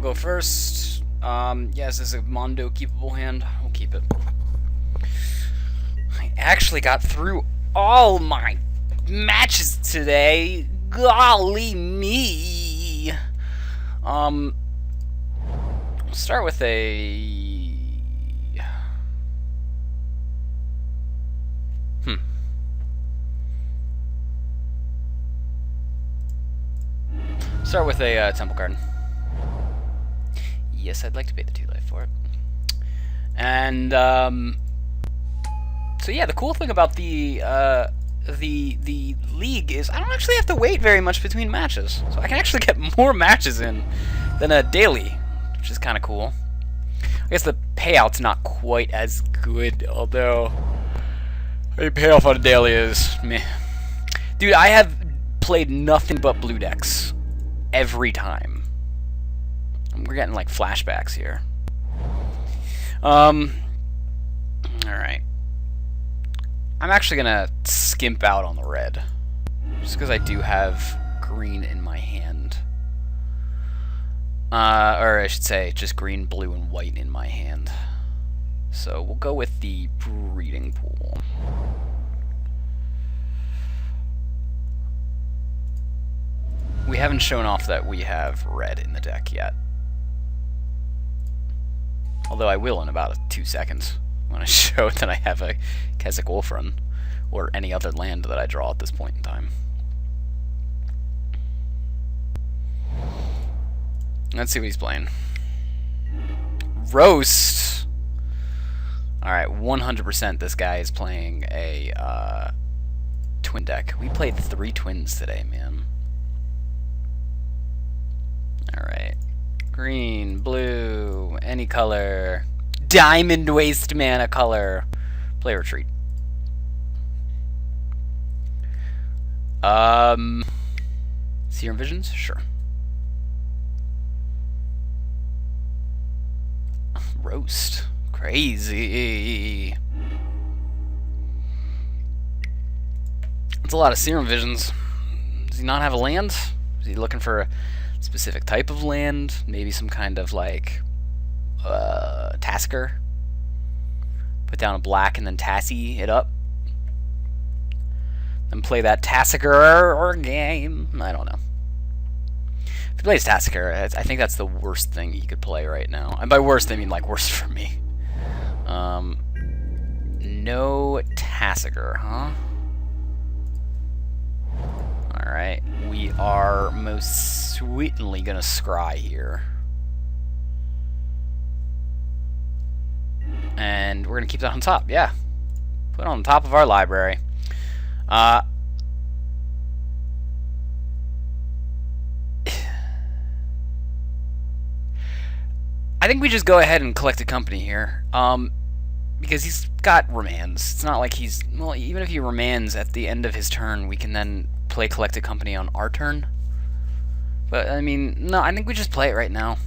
we'll go first. Yes, this is a Mondo keepable hand. We'll keep it. I actually got through all my matches today. Golly me. We'll start with a... Start with a temple card. Yes, I'd like to pay the 2 life for it. And so yeah, the cool thing about the league is I don't actually have to wait very much between matches, so I can actually get more matches in than a daily, which is kind of cool. I guess the payout's not quite as good, although the payoff on a daily is meh. Dude, I have played nothing but blue decks every time. We're getting like flashbacks here. Alright. I'm actually gonna skimp out on the red. Just because I do have green in my hand. Or I should say, just green, blue, and white in my hand. So we'll go with the breeding pool. We haven't shown off that we have red in the deck yet. Although I will in about 2 seconds when I show that I have a Keswick Wolfrun or any other land that I draw at this point in time. Let's see what he's playing. Roast! Alright, 100% this guy is playing a twin deck. We played 3 twins today, man. Alright. Green, blue, any color. Diamond waste mana color. Play retreat. Serum Visions? Sure. Roast. Crazy. That's a lot of Serum Visions. Does he not have a land? Is he looking for a specific type of land? Maybe some kind of like Tasker? Put down a black and then Tassie it up? Then play that Tasker game? I don't know. If he plays Tasker, I think that's the worst thing you could play right now. And by worst, I mean like worst for me. No Tasker, huh? Alright, we are most certainly gonna scry here. And we're gonna keep that on top, yeah. Put it on top of our library. I think we just go ahead and collect a company here. Because he's got remands. It's not like he's... Well, even if he remands at the end of his turn, we can then play collect a company on our turn. But, I mean, no, I think we just play it right now.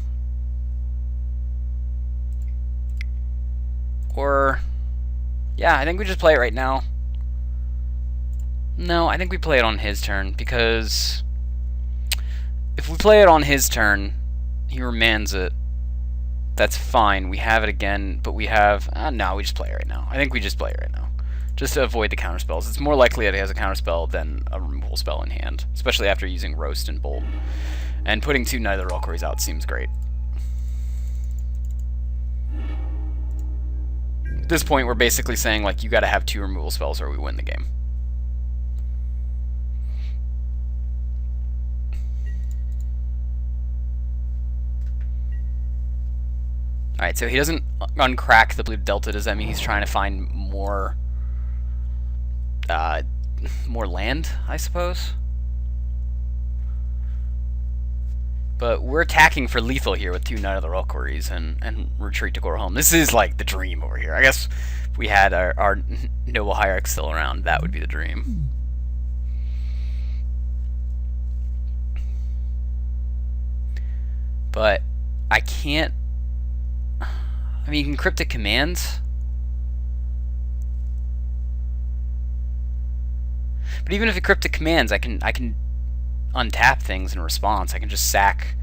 Or... Yeah, I think we just play it right now. No, I think we play it on his turn, because... If we play it on his turn, he remands it. That's fine. We have it again, but we have... no, we just play it right now. I think we just play it right now. Just to avoid the counterspells. It's more likely that he has a counterspell than a removal spell in hand. Especially after using Roast and Bolt. And putting 2 Knight of the Reliquaries out seems great. At this point, we're basically saying, like, you gotta have 2 removal spells or we win the game. Alright, so he doesn't uncrack the blue delta. Does that mean he's trying to find more more land, I suppose? But we're attacking for lethal here with 2 Knight of the Reliquaries and retreat to Gorehome. This is like the dream over here. I guess if we had our Noble Hierarch still around, that would be the dream. But I can't... I mean, you can cryptic commands. But even if it cryptic commands, I can untap things in response. I can just sack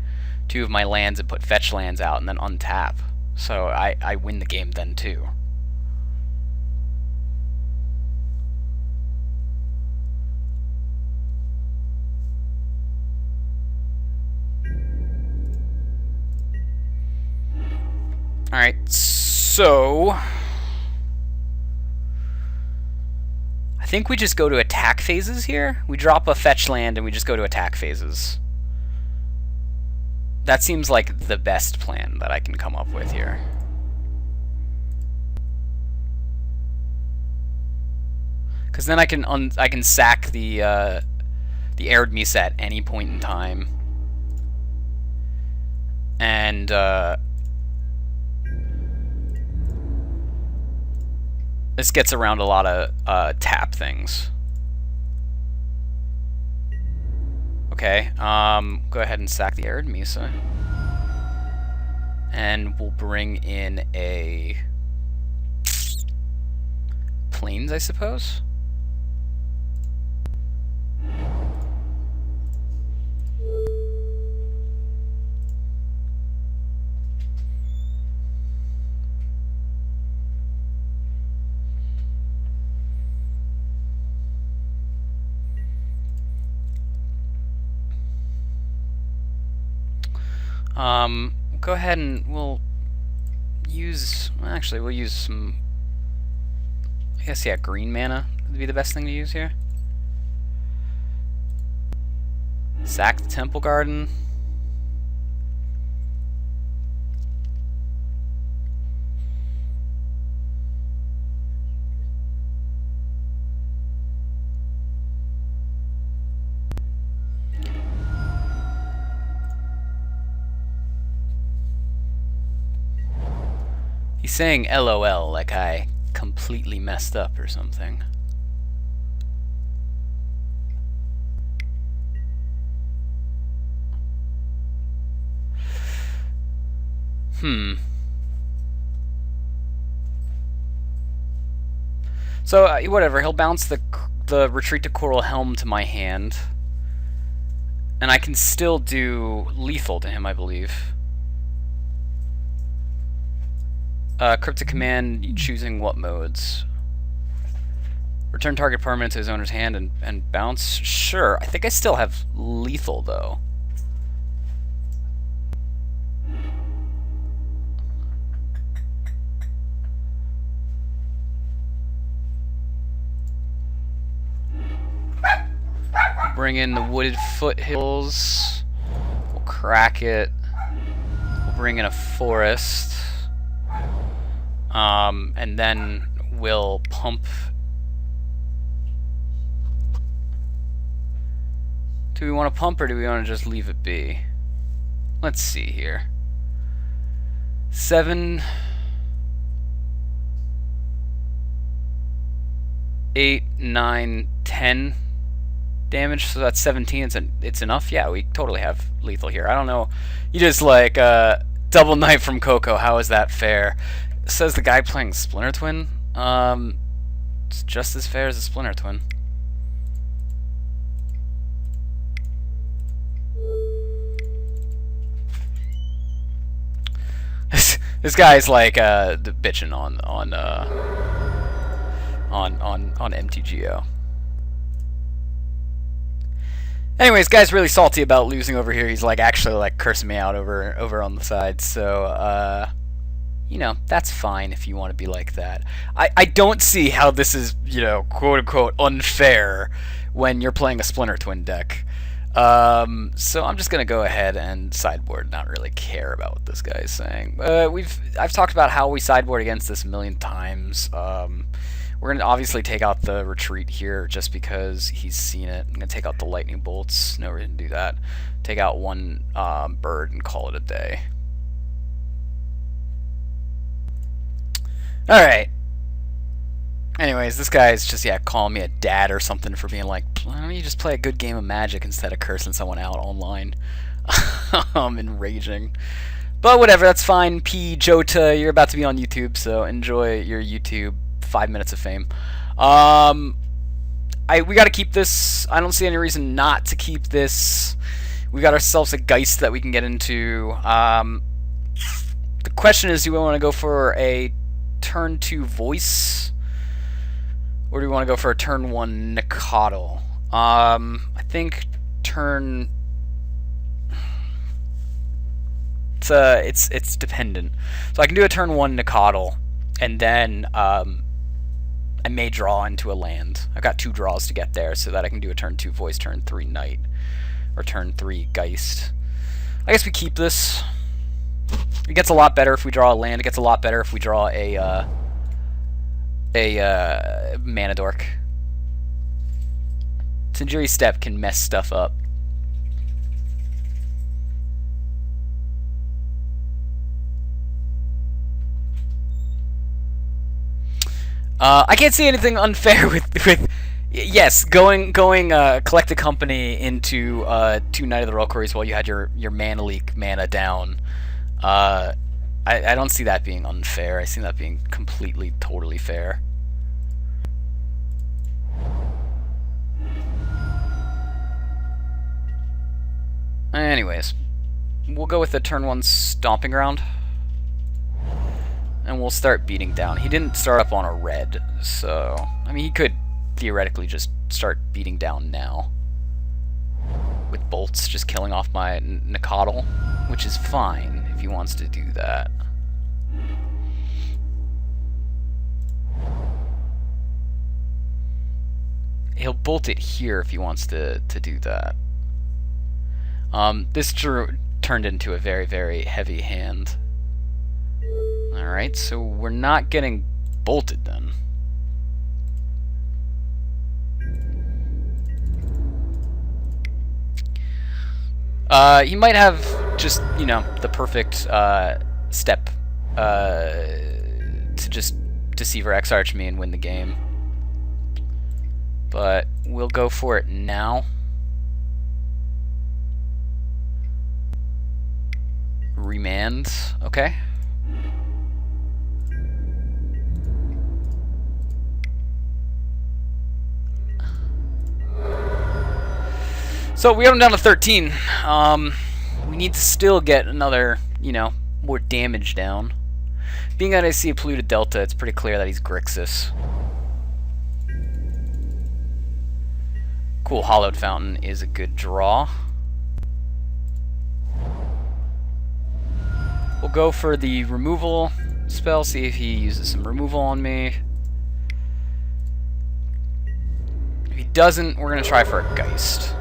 2 of my lands and put fetch lands out and then untap. So I win the game then too. Alright, so I think we just go to attack phases here. We drop a fetch land and we just go to attack phases. That seems like the best plan that I can come up with here. Because then I can sack the Arid Mesa at any point in time, and this gets around a lot of tap things. Okay, go ahead and sack the Arid Mesa. And we'll bring in a Plains, I suppose? Go ahead and we'll use, actually we'll use some, I guess, yeah, green mana would be the best thing to use here. Sack the Temple Garden. He's saying LOL like I completely messed up or something. So, whatever, he'll bounce the Retreat to Coral Helm to my hand. And I can still do lethal to him, I believe. Cryptic Command, choosing what modes? Return target permanent to his owner's hand and bounce? Sure. I think I still have lethal, though. Bring in the Wooded Foothills. We'll crack it. We'll bring in a forest. And then we'll pump. Do we want to pump or do we want to just leave it be? Let's see here. 7, 8, 9, 10 damage, so that's 17. It's enough. Yeah, we totally have lethal here. I don't know. You just like double knight from Coco. How is that fair? Says the guy playing Splinter Twin. It's just as fair as a Splinter Twin. This guy's like bitching on MTGO. Anyways, guy's really salty about losing over here. He's like actually like cursing me out over on the side. So you know, that's fine if you want to be like that. I don't see how this is, you know, quote unquote unfair when you're playing a Splinter Twin deck. So I'm just gonna go ahead and sideboard, not really care about what this guy is saying. I've talked about how we sideboard against this a million times. We're gonna obviously take out the retreat here just because he's seen it. I'm gonna take out the lightning bolts. No reason to do that. Take out one bird and call it a day. Alright. Anyways, this guy is just, yeah, calling me a dad or something for being like, why don't you just play a good game of Magic instead of cursing someone out online? I'm enraging. But whatever, that's fine. P. Jota, you're about to be on YouTube, so enjoy your YouTube 5 minutes of fame. We gotta keep this. I don't see any reason not to keep this. We got ourselves a Geist that we can get into. The question is, do we want to go for a turn 2 Voice, or do we want to go for a turn 1 Nicodle? I think turn... It's dependent. So I can do a turn 1 Nicodle, and then I may draw into a land. I've got 2 draws to get there, so that I can do a turn 2 Voice, turn 3 Knight, or turn 3 Geist. I guess we keep this. It gets a lot better if we draw a land. It gets a lot better if we draw a Mana Dork. Sinjuri Step can mess stuff up. I can't see anything unfair with yes, going collect a company into 2 Knight of the Reliquaries while you had your mana leak mana down. I don't see that being unfair. I see that being completely, totally fair. Anyways, we'll go with the turn 1 Stomping Ground. And we'll start beating down. He didn't start up on a red, so... I mean, he could theoretically just start beating down now. With bolts just killing off my Nicodle, which is fine if he wants to do that. He'll bolt it here if he wants to do that. This turned into a very, very heavy hand. Alright, so we're not getting bolted then. He might have just, you know, the perfect step to just Deceiver Exarch me and win the game. But we'll go for it now. Remand, okay. So we got him down to 13. We need to still get another, you know, more damage down. Being that I see a polluted delta, it's pretty clear that he's Grixis. Cool, Hollowed Fountain is a good draw. We'll go for the removal spell, see if he uses some removal on me. If he doesn't, we're going to try for a Geist.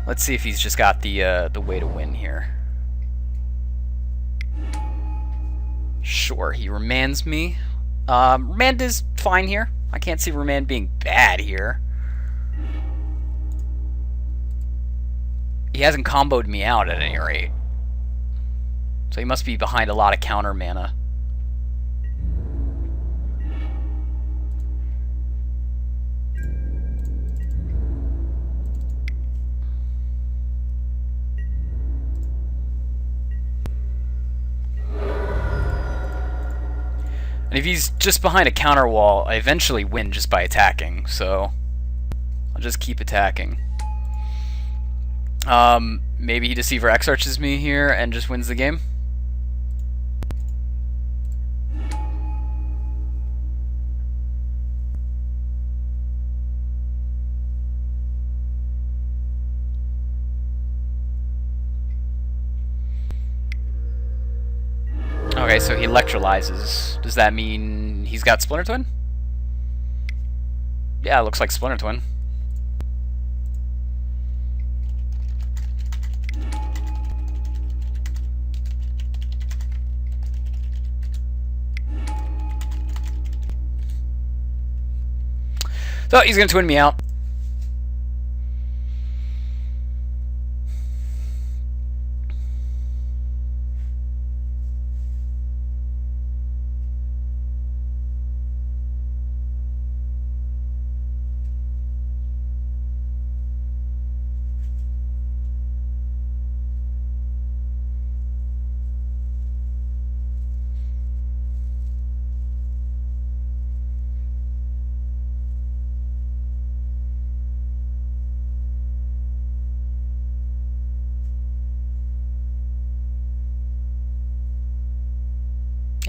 Let's see if he's just got the way to win here. Sure, he remands me. Remand is fine here. I can't see Remand being bad here. He hasn't comboed me out at any rate. So he must be behind a lot of counter mana. And if he's just behind a counter wall, I eventually win just by attacking, so I'll just keep attacking. Maybe he Deceiver Exarches me here and just wins the game. Okay, so he electrolyzes. Does that mean he's got Splinter Twin? Yeah, it looks like Splinter Twin. So he's going to twin me out.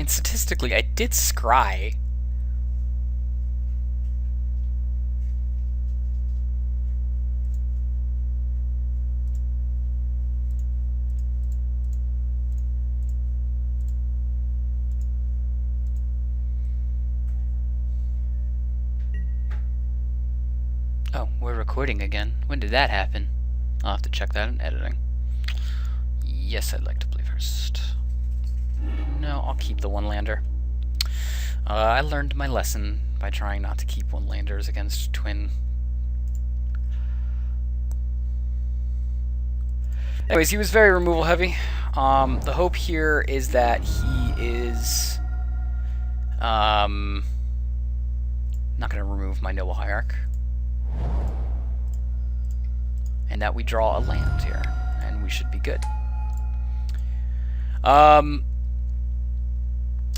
And statistically, I did scry. Oh, we're recording again. When did that happen? I'll have to check that in editing. Yes, I'd like to play first. No, I'll keep the one-lander. I learned my lesson by trying not to keep one-landers against twin. Anyways, he was very removal heavy. The hope here is that he is not going to remove my Noble Hierarch. And that we draw a land here, and we should be good.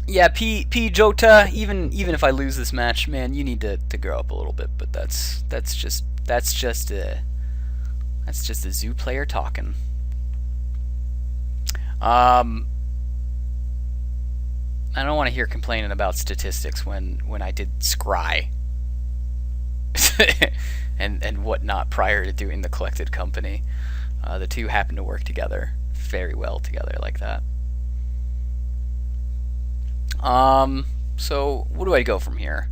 Yeah, P Jota. Even if I lose this match, man, you need to grow up a little bit. But that's just a zoo player talking. I don't want to hear complaining about statistics when I did scry and whatnot prior to doing the collected company. The two happen to work together very well together like that. So what do I go from here?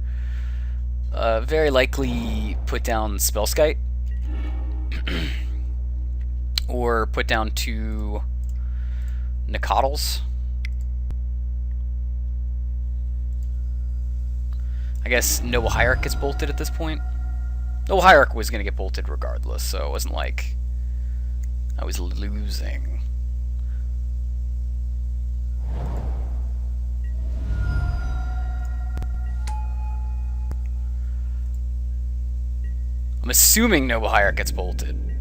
Very likely put down Spellskite or put down 2 Nicodles. I guess Noble Hierarch gets bolted at this point. Noble Hierarch was going to get bolted regardless, so it wasn't like I was losing. I'm assuming Noble Hierarch gets bolted.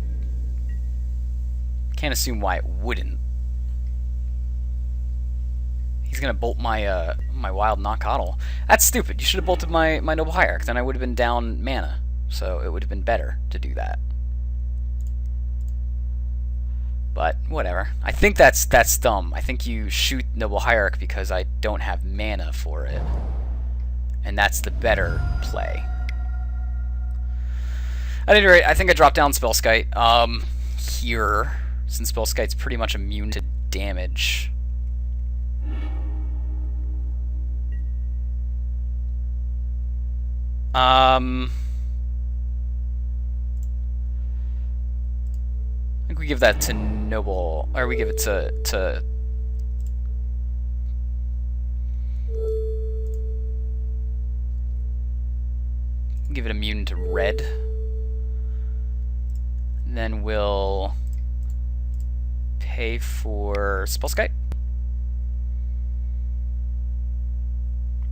Can't assume why it wouldn't. He's gonna bolt my my wild Knockoddle. That's stupid. You should have bolted my Noble Hierarch. Then I would have been down mana. So it would have been better to do that. But whatever. I think that's dumb. I think you shoot Noble Hierarch because I don't have mana for it. And that's the better play. At any rate, I think I dropped down Spellskite here, since Spellskite's pretty much immune to damage. I think we give that to Noble, or we give it to give it immune to red. And then we'll pay for Spellskite.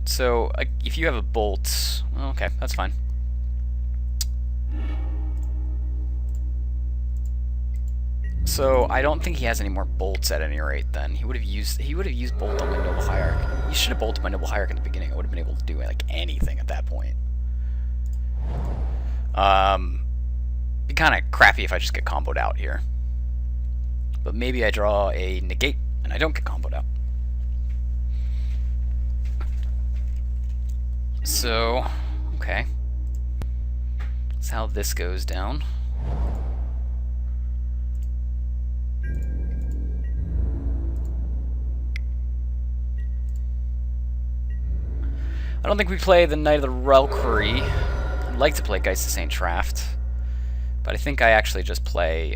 So if you have a bolt, well, okay, that's fine. So I don't think he has any more bolts at any rate. Then he would have used bolt on my Noble Hierarch. You should have bolted my Noble Hierarch in the beginning. I would have been able to do like anything at that point. Be kind of crappy if I just get comboed out here. But maybe I draw a negate and I don't get comboed out. So, okay. That's how this goes down. I don't think we play the Knight of the Reliquary. I'd like to play Geist of St. Traft, but I think I actually just play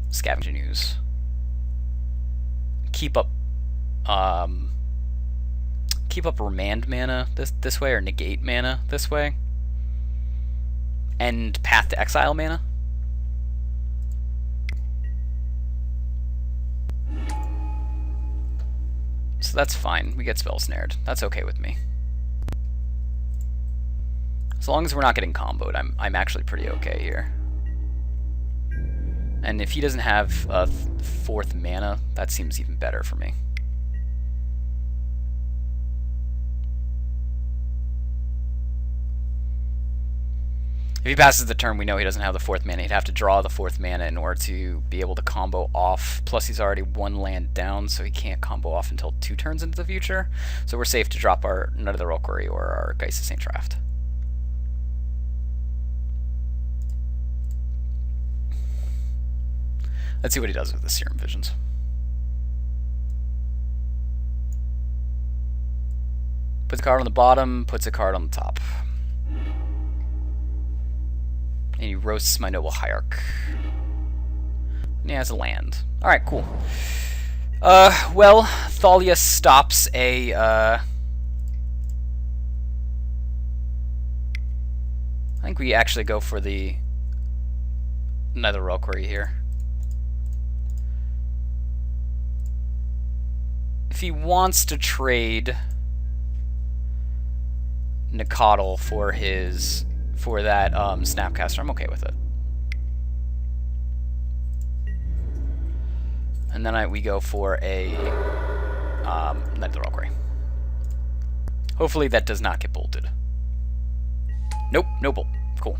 Scavenging Ooze. Keep up Remand mana this way, or negate mana this way, and Path to Exile mana. So that's fine. We get spell snared. That's okay with me. As long as we're not getting comboed, I'm actually pretty okay here. And if he doesn't have a 4th mana, that seems even better for me. If he passes the turn, we know he doesn't have the 4th mana. He'd have to draw the 4th mana in order to be able to combo off. Plus, he's already 1 land down, so he can't combo off until 2 turns into the future. So we're safe to drop our Knight of the Reliquary or our Geist of St. Traft. Let's see what he does with the Serum Visions. Puts a card on the bottom, puts a card on the top. And he roasts my Noble Hierarch. And he has a land. Alright, cool. Well, Thalia stops a, I think we actually go for the Knight of the Reliquary here. If he wants to trade Nicodle for that Snapcaster, I'm okay with it. And then we go for a Knight of the Reliquary. Hopefully that does not get bolted. Nope, no bolt. Cool.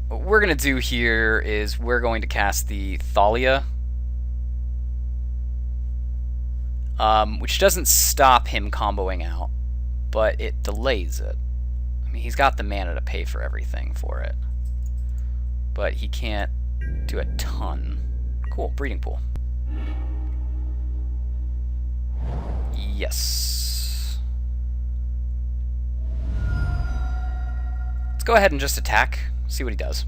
What we're going to do here is we're going to cast the Thalia, which doesn't stop him comboing out, but it delays it. I mean, he's got the mana to pay for everything for it, but he can't do a ton. Cool, Breeding Pool. Yes. Let's go ahead and just attack, see what he does.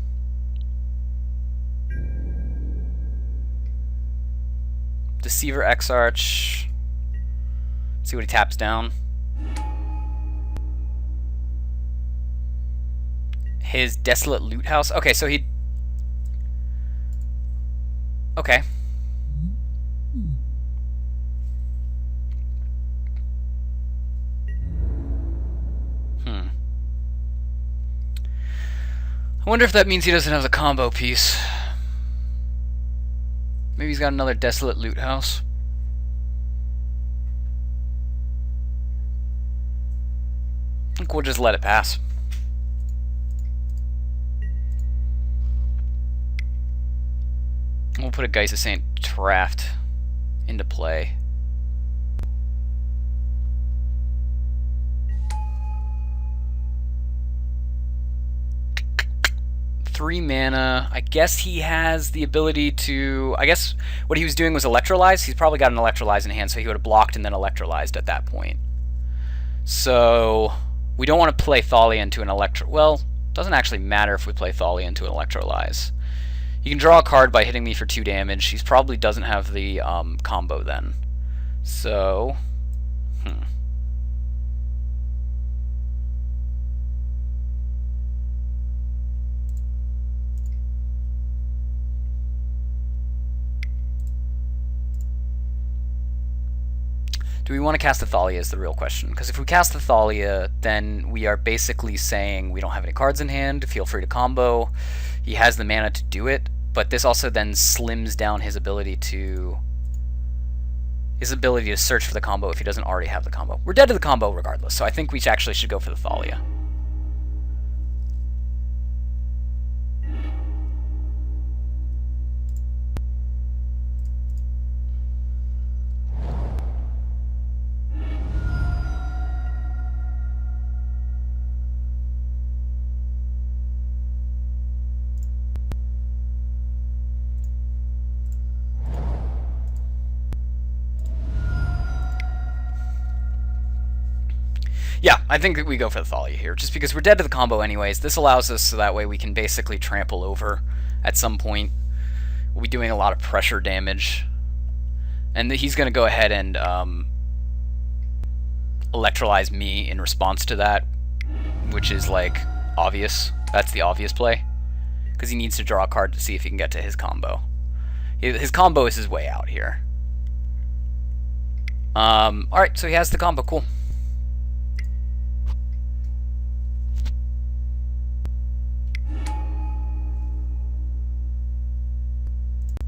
Deceiver Exarch. See what he taps down. His Desolate Loot House. Okay, so he... Okay. I wonder if that means he doesn't have the combo piece. Maybe he's got another Desolate Loot House. I think we'll just let it pass. We'll put a Geist of St. Traft into play. Three mana. I guess he has the ability to... I guess what he was doing was Electrolyze. He's probably got an Electrolyze in hand, so he would have blocked and then Electrolyzed at that point. So we don't want to play Thalia into an Electro... Well, it doesn't actually matter if we play Thalia into an Electrolyze. He can draw a card by hitting me for 2 damage. He probably doesn't have the combo then. So... Do we want to cast the Thalia is the real question. Because if we cast the Thalia, then we are basically saying we don't have any cards in hand, feel free to combo. He has the mana to do it, but this also then slims down his ability to search for the combo if he doesn't already have the combo. We're dead to the combo regardless, so I think we actually should go for the Thalia. Yeah, I think that we go for the Thalia here, just because we're dead to the combo anyways. This allows us so that way we can basically trample over at some point. We'll be doing a lot of pressure damage. And he's going to go ahead and Electrolyze me in response to that, which is, like, obvious. That's the obvious play. Because he needs to draw a card to see if he can get to his combo. His combo is his way out here. Alright, so he has the combo, cool.